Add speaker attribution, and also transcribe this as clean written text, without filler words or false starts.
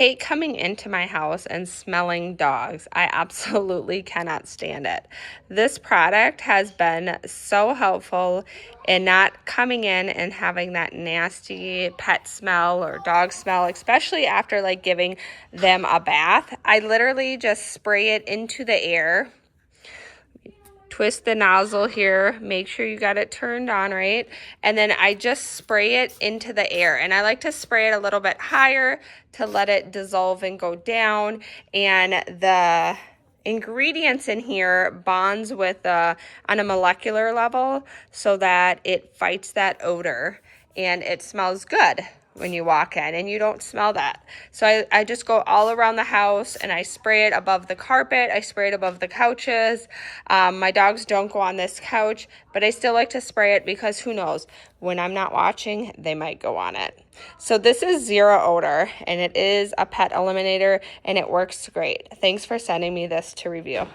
Speaker 1: Hate coming into my house and smelling dogs. I absolutely cannot stand it. This product has been so helpful in not coming in and having that nasty pet smell or dog smell, especially after like giving them a bath. I literally just spray it into the air. Twist the nozzle here, make sure you got it turned on right, and then I just spray it into the air, and I like to spray it a little bit higher to let it dissolve and go down, and the ingredients in here bonds with on a molecular level so that it fights that odor and it smells good when you walk in and you don't smell that. So I just go all around the house and I spray it above the carpet. I spray it above the couches. My dogs don't go on this couch, but I still like to spray it because who knows, when I'm not watching, they might go on it. So this is Zero Odor, and it is a pet eliminator and it works great. Thanks for sending me this to review.